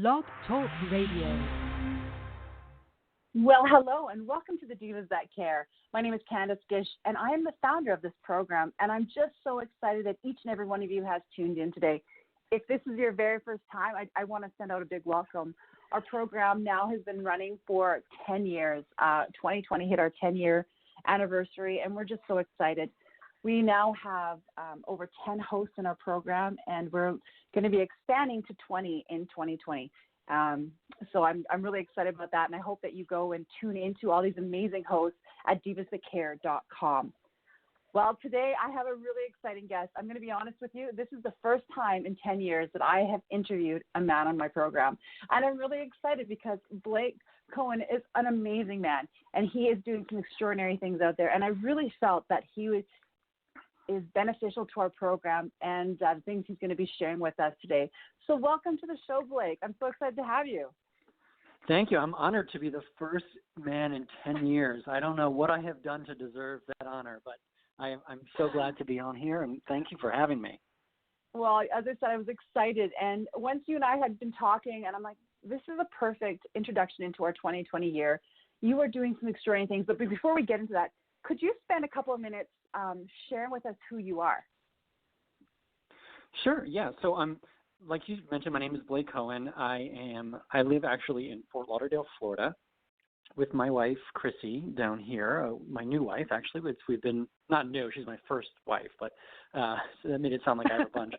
Blog Talk Radio. Well, hello, and welcome to the Divas That Care. My name is Candace Gish, and I am the founder of this program, and I'm just so excited that each and every one of you has tuned in today. If this is your very first time, I want to send out a big welcome. Our program now has been running for 10 years. 2020 hit our 10-year anniversary, and we're just so excited. We now have over 10 hosts in our program, and we're going to be expanding to 20 in 2020. So I'm really excited about that, and I hope that you go and tune into all these amazing hosts at divasthatcare.com. Well, today I have a really exciting guest. I'm going to be honest with you. This is the first time in 10 years that I have interviewed a man on my program, and I'm really excited because Blake Cohen is an amazing man, and he is doing some extraordinary things out there, and I really felt that he is beneficial to our program and the things he's going to be sharing with us today. So welcome to the show, Blake. I'm so excited to have you. Thank you. I'm honored to be the first man in 10 years. I don't know what I have done to deserve that honor, but I'm so glad to be on here, and thank you for having me. Well, as I said, I was excited. And once you and I had been talking, and I'm like, this is a perfect introduction into our 2020 year. You are doing some extraordinary things. But before we get into that, could you spend a couple of minutes sharing with us who you are? Sure, yeah. So like you mentioned, my name is Blake Cohen. I live actually in Fort Lauderdale, Florida, with my wife, Chrissy, down here, my new wife, actually. We've been, not new, she's my first wife, but so that made it sound like I have a bunch.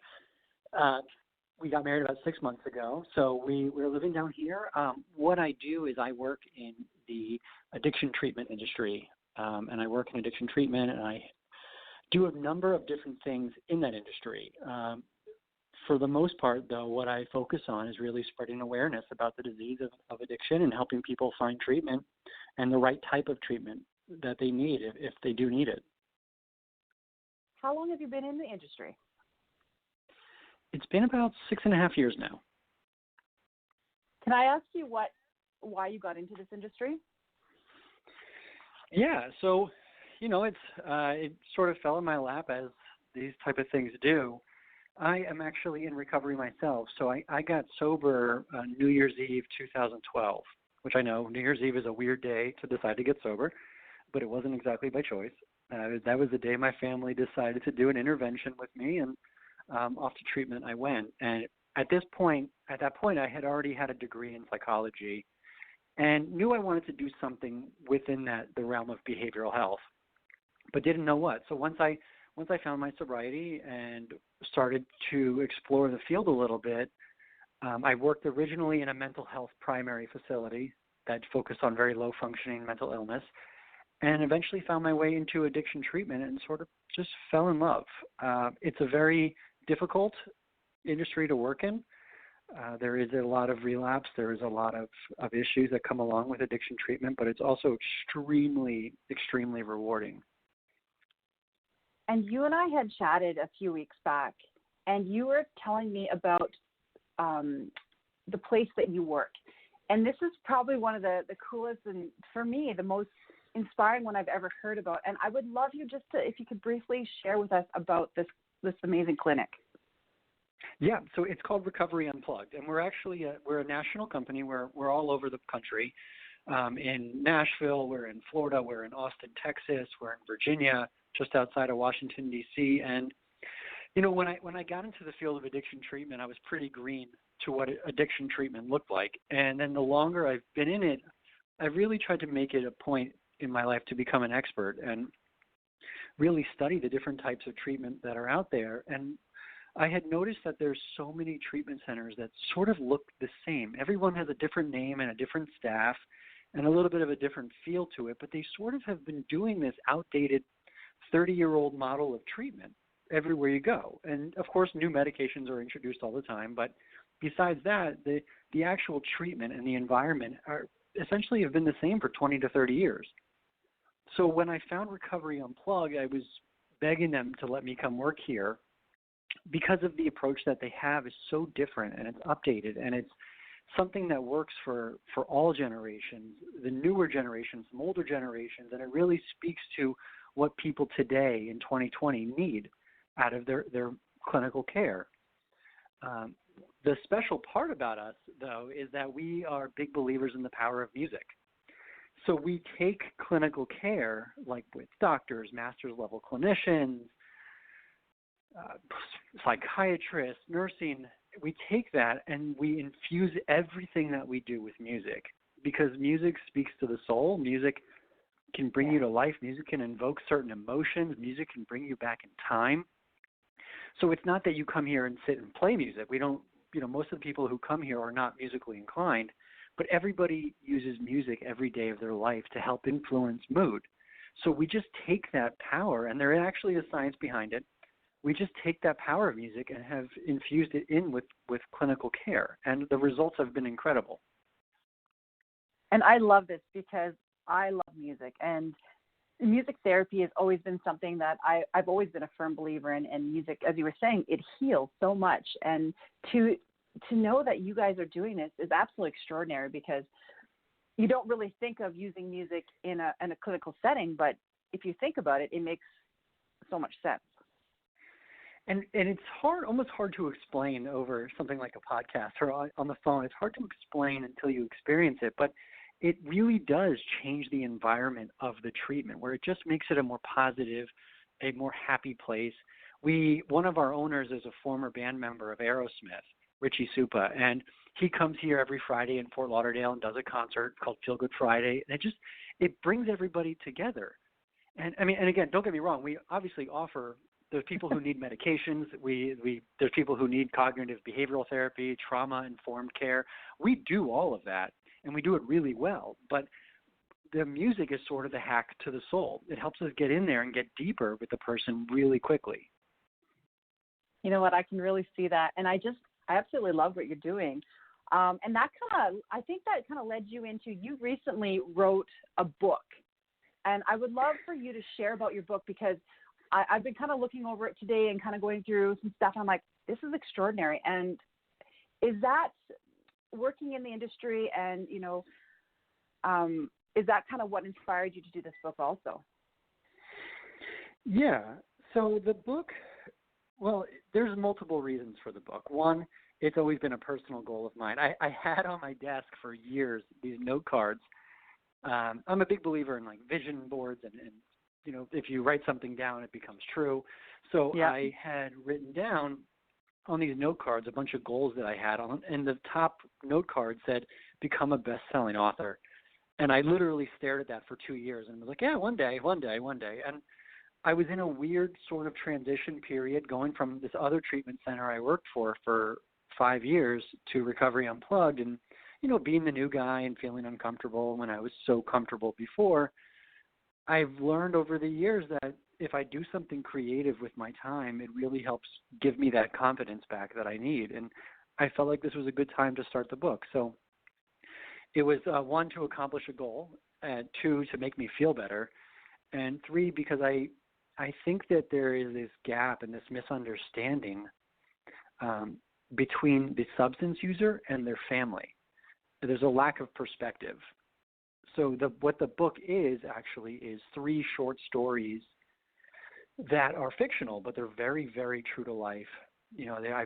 We got married about 6 months ago, so we're living down here. What I do is I work in the addiction treatment industry, and I work in addiction treatment, and I do a number of different things in that industry. For the most part, though, what I focus on is really spreading awareness about the disease of addiction and helping people find treatment and the right type of treatment that they need if they do need it. How long have you been in the industry? It's been about 6.5 years now. Can I ask you why you got into this industry? Yeah, so, it sort of fell in my lap as these type of things do. I am actually in recovery myself, so I got sober New Year's Eve 2012, which I know New Year's Eve is a weird day to decide to get sober, but it wasn't exactly by choice. That was the day my family decided to do an intervention with me, and off to treatment I went. And at that point, I had already had a degree in psychology and knew I wanted to do something within the realm of behavioral health, but didn't know what. So once I found my sobriety and started to explore the field a little bit, I worked originally in a mental health primary facility that focused on very low functioning mental illness, and eventually found my way into addiction treatment and sort of just fell in love. It's a very difficult industry to work in. There is a lot of relapse. There is a lot of issues that come along with addiction treatment, but it's also extremely, extremely rewarding. And you and I had chatted a few weeks back, and you were telling me about the place that you work. And this is probably one of the coolest and, for me, the most inspiring one I've ever heard about. And I would love you if you could briefly share with us about this amazing clinic. Yeah, so it's called Recovery Unplugged, and we're actually we're a national company. We're all over the country. In Nashville, we're in Florida, we're in Austin, Texas, we're in Virginia, just outside of Washington, D.C. And, when I got into the field of addiction treatment, I was pretty green to what addiction treatment looked like. And then the longer I've been in it, I've really tried to make it a point in my life to become an expert and really study the different types of treatment that are out there. And I had noticed that there's so many treatment centers that sort of look the same. Everyone has a different name and a different staff and a little bit of a different feel to it, but they sort of have been doing this outdated 30-year-old model of treatment everywhere you go. And, of course, new medications are introduced all the time, but besides that, the actual treatment and the environment are essentially have been the same for 20 to 30 years. So when I found Recovery Unplugged, I was begging them to let me come work here because of the approach that they have is so different, and it's updated, and it's something that works for all generations, the newer generations, some older generations, and it really speaks to what people today in 2020 need out of their clinical care. The special part about us, though, is that we are big believers in the power of music. So we take clinical care, like with doctors, master's level clinicians, psychiatrists, nursing. We take that and we infuse everything that we do with music, because music speaks to the soul. Music can bring you to life. Music can invoke certain emotions. Music can bring you back in time. So it's not that you come here and sit and play music. We don't, most of the people who come here are not musically inclined, but everybody uses music every day of their life to help influence mood. So we just take that power, and there actually is science behind it. We just take that power of music and have infused it in with clinical care, and the results have been incredible. And I love this because I love music, and music therapy has always been something that I've always been a firm believer in. And music, as you were saying, it heals so much. And to know that you guys are doing this is absolutely extraordinary, because you don't really think of using music in a clinical setting, but if you think about it, it makes so much sense. And it's almost hard to explain over something like a podcast or on the phone. It's hard to explain until you experience it, but it really does change the environment of the treatment, where it just makes it a more positive, a more happy place. One of our owners is a former band member of Aerosmith, Richie Supa, and he comes here every Friday in Fort Lauderdale and does a concert called Feel Good Friday. And it brings everybody together. And again, don't get me wrong, we obviously offer. There's people who need medications. There's people who need cognitive behavioral therapy, trauma-informed care. We do all of that, and we do it really well. But the music is sort of the hack to the soul. It helps us get in there and get deeper with the person really quickly. You know what? I can really see that, and I absolutely love what you're doing. And I think that kind of led you into, you recently wrote a book, and I would love for you to share about your book, because I've been kind of looking over it today and kind of going through some stuff. And I'm like, this is extraordinary. And is that working in the industry, and, is that kind of what inspired you to do this book also? Yeah. So the book, well, there's multiple reasons for the book. One, it's always been a personal goal of mine. I had on my desk for years these note cards. I'm a big believer in like vision boards and if you write something down, it becomes true. So yeah. I had written down on these note cards a bunch of goals that I had on, and the top note card said, become a best-selling author. And I literally stared at that for 2 years and was like, yeah, one day. And I was in a weird sort of transition period, going from this other treatment center I worked for 5 years to Recovery Unplugged, and, being the new guy and feeling uncomfortable when I was so comfortable before. I've learned over the years that if I do something creative with my time, it really helps give me that confidence back that I need. And I felt like this was a good time to start the book. So it was, 1, to accomplish a goal, and 2, to make me feel better, and 3, because I think that there is this gap and this misunderstanding between the substance user and their family. There's a lack of perspective. So what the book is actually is 3 short stories that are fictional, but they're very, very true to life. I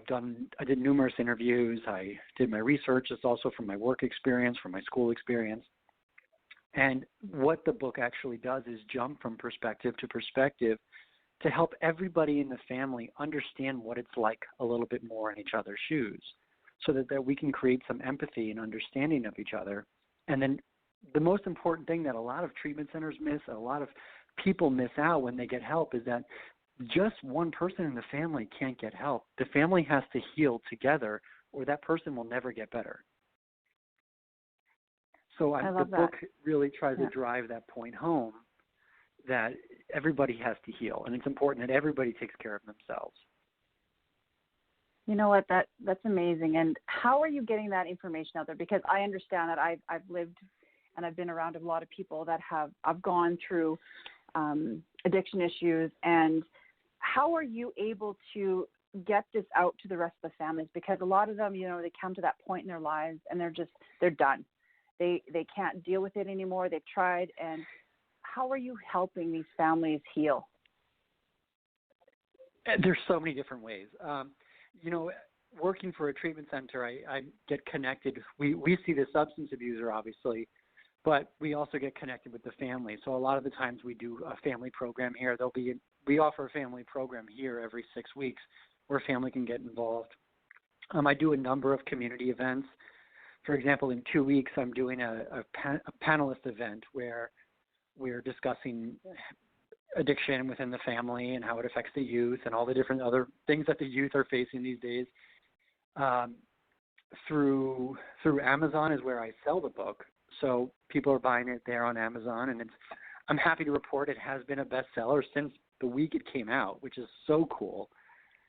did numerous interviews. I did my research. It's also from my work experience, from my school experience. And what the book actually does is jump from perspective to perspective to help everybody in the family understand what it's like a little bit more in each other's shoes, so that we can create some empathy and understanding of each other. And then the most important thing that a lot of treatment centers miss, and a lot of people miss out when they get help, is that just one person in the family can't get help. The family has to heal together, or that person will never get better. So the book really tries to drive that point home, that everybody has to heal, and it's important that everybody takes care of themselves. You know what? That's amazing. And how are you getting that information out there? Because I understand that I've lived and I've been around a lot of people that I've gone through addiction issues. And how are you able to get this out to the rest of the families? Because a lot of them, they come to that point in their lives and they're done. They can't deal with it anymore. They've tried. And how are you helping these families heal? There's so many different ways. working for a treatment center, I get connected. We see the substance abuser, obviously, but we also get connected with the family. So a lot of the times we do a family program here. We offer a family program here every 6 weeks where family can get involved. I do a number of community events. For example, in 2 weeks, I'm doing a panelist event where we're discussing addiction within the family and how it affects the youth and all the different other things that the youth are facing these days. Through Amazon is where I sell the book. So people are buying it there on Amazon, and I'm happy to report it has been a bestseller since the week it came out, which is so cool.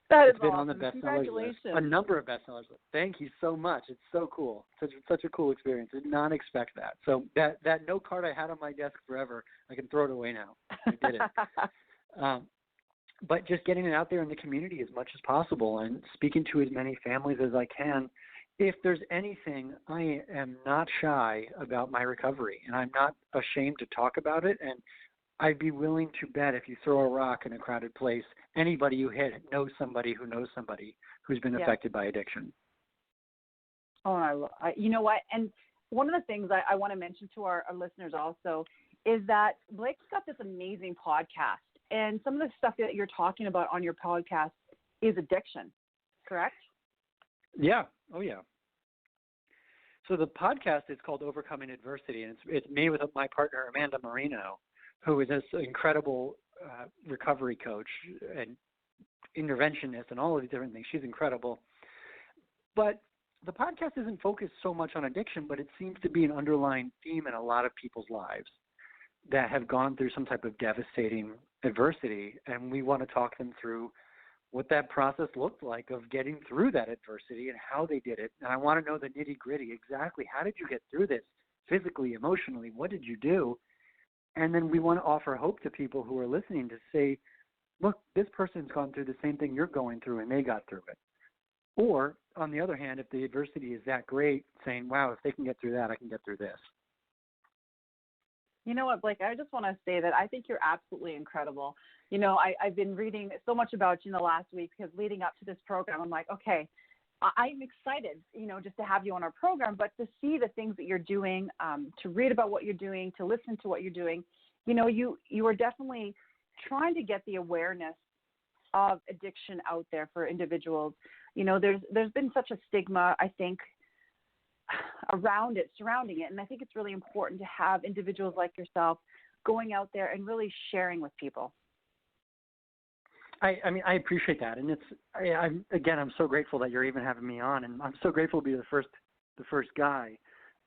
That is It's been awesome. on the bestsellers list. Congratulations. A number of bestsellers. Thank you so much. It's so cool. Such a cool experience. I did not expect that. So that note card I had on my desk forever, I can throw it away now. I did it. But just getting it out there in the community as much as possible and speaking to as many families as I can. If there's anything, I am not shy about my recovery, and I'm not ashamed to talk about it. And I'd be willing to bet if you throw a rock in a crowded place, anybody you hit knows somebody who's been affected by addiction. Oh, you know what? And one of the things I want to mention to our listeners also is that Blake's got this amazing podcast. And some of the stuff that you're talking about on your podcast is addiction, correct? Yeah. Oh, yeah. So the podcast is called Overcoming Adversity, and it's me with my partner, Amanda Marino, who is this incredible recovery coach and interventionist and all of these different things. She's incredible. But the podcast isn't focused so much on addiction, but it seems to be an underlying theme in a lot of people's lives that have gone through some type of devastating adversity, and we want to talk them through what that process looked like of getting through that adversity and how they did it. And I want to know the nitty-gritty, exactly how did you get through this physically, emotionally, what did you do? And then we want to offer hope to people who are listening to say, look, this person's gone through the same thing you're going through and they got through it. Or, on the other hand, if the adversity is that great, saying, wow, if they can get through that, I can get through this. You know what, Blake, I just want to say that I think you're absolutely incredible. You know, I've been reading so much about you in the last week because leading up to this program, I'm like, okay, I'm excited, you know, just to have you on our program, but to see the things that you're doing, to read about what you're doing, to listen to what you're doing, you know, you are definitely trying to get the awareness of addiction out there for individuals. You know, there's been such a stigma, I think, around it, surrounding it. And I think it's really important to have individuals like yourself going out there and really sharing with people. I mean, I appreciate that. And I'm so grateful that you're even having me on, and I'm so grateful to be the first guy.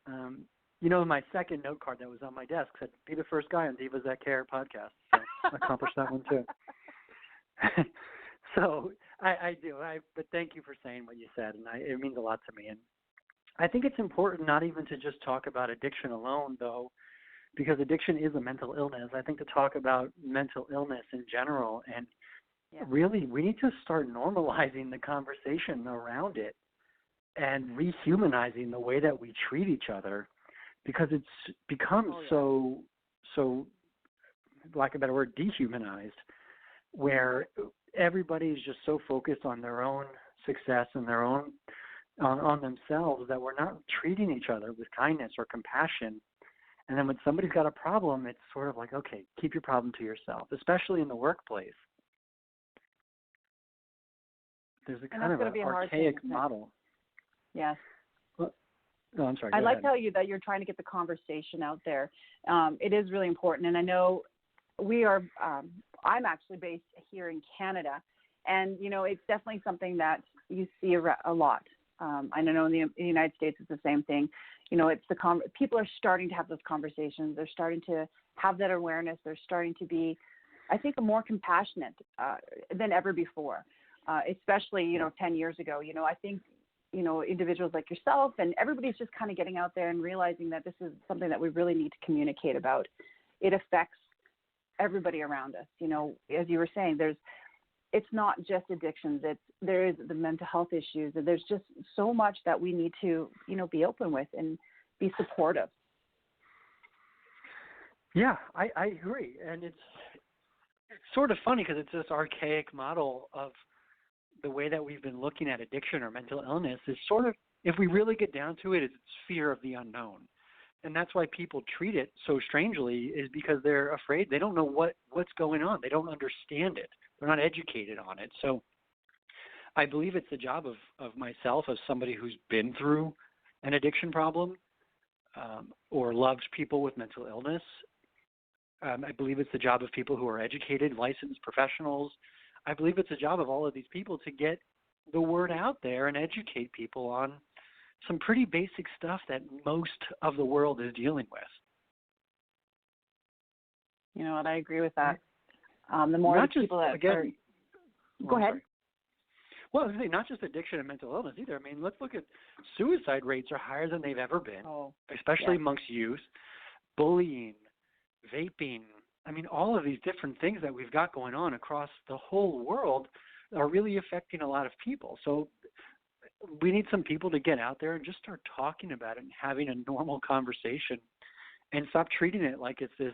You know, my second note card that was on my desk said, be the first guy on Divas That Care podcast. So I accomplished that one too. So I do. But thank you for saying what you said, and it means a lot to me. And I think it's important not even to just talk about addiction alone, though, because addiction is a mental illness. I think to talk about mental illness in general, and really we need to start normalizing the conversation around it and rehumanizing the way that we treat each other, because it's become so, lack of a better word, dehumanized, where everybody is just so focused on their own success and their own on themselves that we're not treating each other with kindness or compassion. And then when somebody's got a problem, it's sort of like, okay, keep your problem to yourself, especially in the workplace. There's a kind of an archaic model. Yes. No, I'm sorry. I like how that you're trying to get the conversation out there. It is really important. And I know we are, I'm actually based here in Canada, and, you know, it's definitely something that you see a lot. I know in the United States it's the same thing. You know, it's people are starting to have those conversations. They're starting to have that awareness. They're starting to be, I think, more compassionate than ever before, especially, you know, 10 years ago. You know, I think, you know, individuals like yourself and everybody's just kind of getting out there and realizing that this is something that we really need to communicate about. It affects everybody around us. You know, as you were saying, it's not just addictions. There is the mental health issues. And there's just so much that we need to, you know, be open with and be supportive. Yeah, I agree. And it's sort of funny because it's this archaic model of the way that we've been looking at addiction or mental illness is sort of, if we really get down to it, it's fear of the unknown. And that's why people treat it so strangely, is because they're afraid. They don't know what's going on. They don't understand it. They're not educated on it. So I believe it's the job of myself, as somebody who's been through an addiction problem or loves people with mental illness. I believe it's the job of people who are educated, licensed professionals. I believe it's the job of all of these people to get the word out there and educate people on some pretty basic stuff that most of the world is dealing with. You know what? I agree with that. The more not the people just, that again, are... Go ahead. Sorry. Well, I was going to say, not just addiction and mental illness either. I mean, let's look at suicide rates are higher than they've ever been, especially amongst youth. Bullying, vaping, I mean, all of these different things that we've got going on across the whole world are really affecting a lot of people. So we need some people to get out there and just start talking about it and having a normal conversation and stop treating it like it's this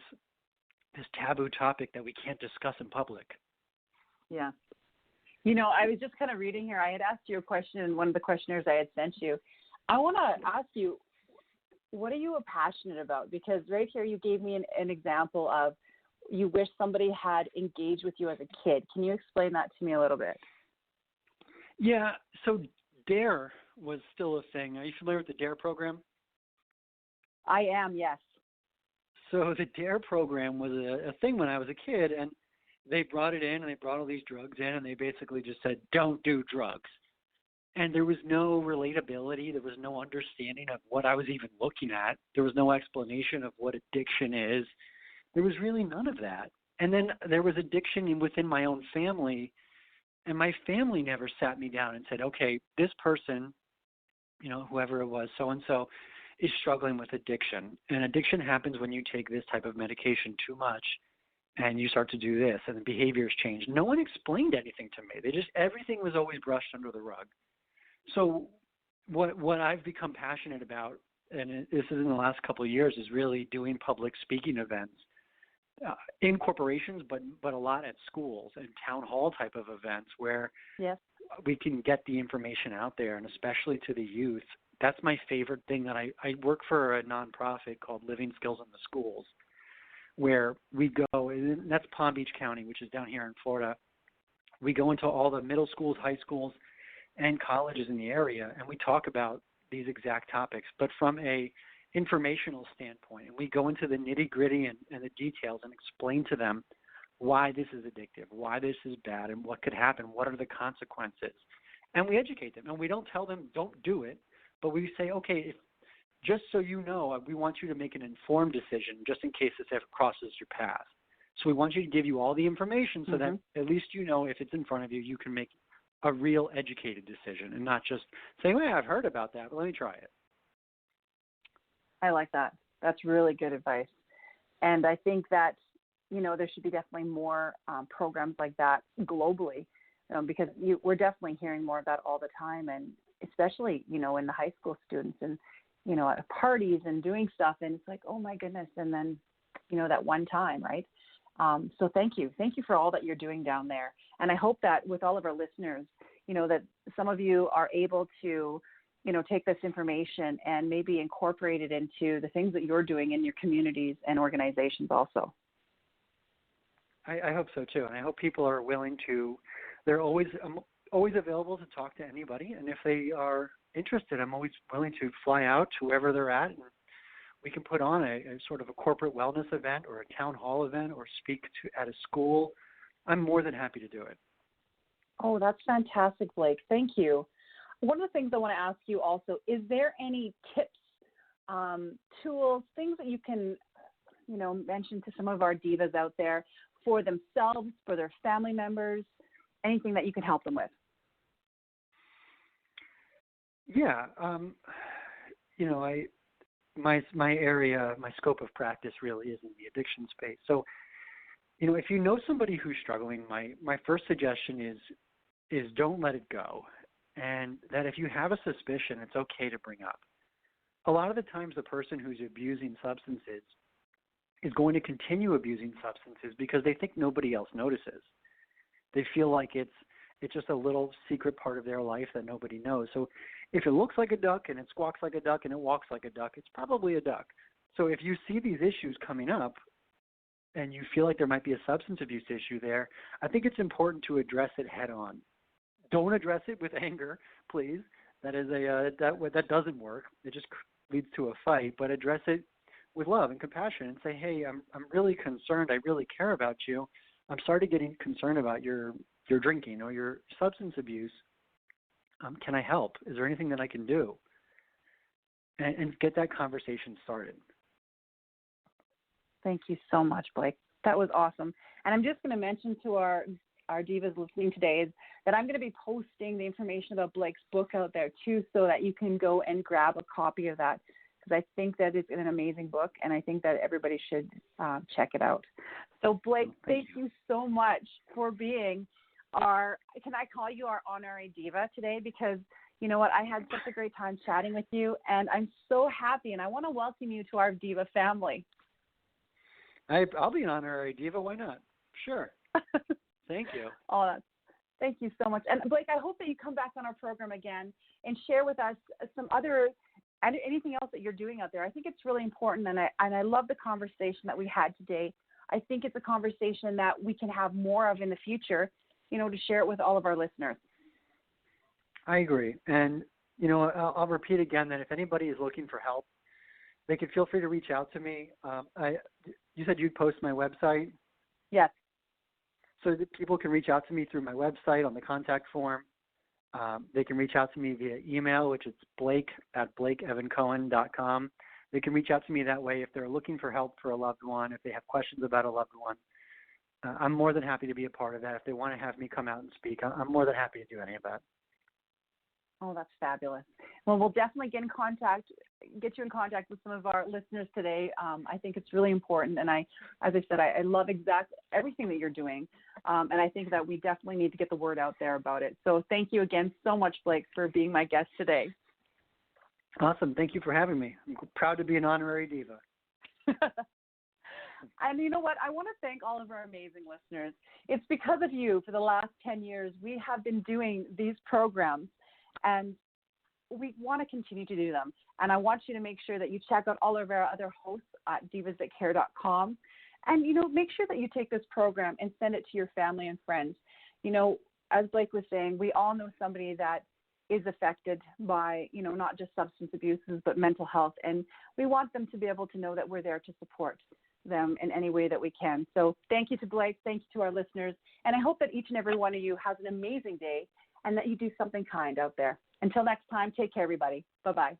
taboo topic that we can't discuss in public. Yeah. You know, I was just kind of reading here. I had asked you a question in one of the questionnaires I had sent you. I want to ask you, what are you passionate about? Because right here you gave me an example of you wish somebody had engaged with you as a kid. Can you explain that to me a little bit? Yeah, so DARE was still a thing. Are you familiar with the DARE program? I am, yes. So the DARE program was a thing when I was a kid, and they brought it in, and they brought all these drugs in, and they basically just said, don't do drugs. And there was no relatability. There was no understanding of what I was even looking at. There was no explanation of what addiction is. There was really none of that. And then there was addiction within my own family, and my family never sat me down and said, okay, this person, you know, whoever it was, so-and-so, is struggling with addiction. And addiction happens when you take this type of medication too much and you start to do this, and the behaviors change. No one explained anything to me. Everything was always brushed under the rug. So what I've become passionate about, and this is in the last couple of years, is really doing public speaking events in corporations, but a lot at schools and town hall type of events where we can get the information out there, and especially to the youth. That's my favorite thing. That I work for a nonprofit called Living Skills in the Schools, where we go, and that's Palm Beach County, which is down here in Florida. We go into all the middle schools, high schools, and colleges in the area, and we talk about these exact topics, but from a informational standpoint. And we go into the nitty-gritty and the details and explain to them why this is addictive, why this is bad, and what could happen, what are the consequences. And we educate them, and we don't tell them don't do it, but we say, okay, just so you know, we want you to make an informed decision just in case this ever crosses your path. So we want you to give you all the information so that at least you know if it's in front of you, you can make a real educated decision and not just say, well, I've heard about that, but let me try it. I like that. That's really good advice. And I think that, you know, there should be definitely more programs like that globally, because we're definitely hearing more of that all the time, and especially, you know, in the high school students and, you know, at parties and doing stuff. And it's like, oh, my goodness. And then, you know, that one time, right? So thank you. Thank you for all that you're doing down there. And I hope that with all of our listeners, you know, that some of you are able to, you know, take this information and maybe incorporate it into the things that you're doing in your communities and organizations also. I hope so too. And I hope people are willing to, they're always available to talk to anybody. And if they are interested, I'm always willing to fly out to wherever they're at, and we can put on a sort of a corporate wellness event or a town hall event or speak at a school. I'm more than happy to do it. Oh, that's fantastic, Blake. Thank you. One of the things I want to ask you also, is there any tips, tools, things that you can, you know, mention to some of our divas out there for themselves, for their family members, anything that you can help them with? Yeah. You know, my area, my scope of practice really is in the addiction space. So, you know, if you know somebody who's struggling, my first suggestion is don't let it go. And that if you have a suspicion, it's okay to bring up. A lot of the times the person who's abusing substances is going to continue abusing substances because they think nobody else notices. They feel like it's It's just a little secret part of their life that nobody knows. So if it looks like a duck and it squawks like a duck and it walks like a duck, it's probably a duck. So if you see these issues coming up and you feel like there might be a substance abuse issue there, I think it's important to address it head on. Don't address it with anger, please. That is that doesn't work. It just leads to a fight. But address it with love and compassion and say, hey, I'm really concerned. I really care about you. I'm starting getting concerned about your drinking or your substance abuse. Can I help? Is there anything that I can do? And get that conversation started. Thank you so much, Blake. That was awesome. And I'm just going to mention to our divas listening today is that I'm going to be posting the information about Blake's book out there too, so that you can go and grab a copy of that, because I think that it's an amazing book, and I think that everybody should check it out. So Blake, thank you so much for being can I call you our honorary diva today? Because you know what, I had such a great time chatting with you, and I'm so happy, and I want to welcome you to our diva family. I'll be an honorary diva. Why not? Sure. Thank you. Thank you so much. And Blake, I hope that you come back on our program again and share with us anything else that you're doing out there. I think it's really important, and I love the conversation that we had today. I think it's a conversation that we can have more of in the future, to share it with all of our listeners. I agree. And, I'll repeat again that if anybody is looking for help, they can feel free to reach out to me. You said you'd post my website? Yes. So that people can reach out to me through my website on the contact form. They can reach out to me via email, which is blake@blakeevancohen.com. They can reach out to me that way if they're looking for help for a loved one, if they have questions about a loved one. I'm more than happy to be a part of that. If they want to have me come out and speak, I'm more than happy to do any of that. Oh, that's fabulous. Well, we'll definitely get you in contact with some of our listeners today. I think it's really important. And as I said, I love everything that you're doing. And I think that we definitely need to get the word out there about it. So thank you again so much, Blake, for being my guest today. Awesome. Thank you for having me. I'm proud to be an honorary diva. And you know what? I want to thank all of our amazing listeners. It's because of you for the last 10 years we have been doing these programs, and we want to continue to do them. And I want you to make sure that you check out all of our other hosts at divasthatcare.com. And, make sure that you take this program and send it to your family and friends. As Blake was saying, we all know somebody that is affected by, not just substance abuses, but mental health. And we want them to be able to know that we're there to support them in any way that we can. So thank you to Blake. Thank you to our listeners. And I hope that each and every one of you has an amazing day and that you do something kind out there. Until next time, take care, everybody. Bye-bye.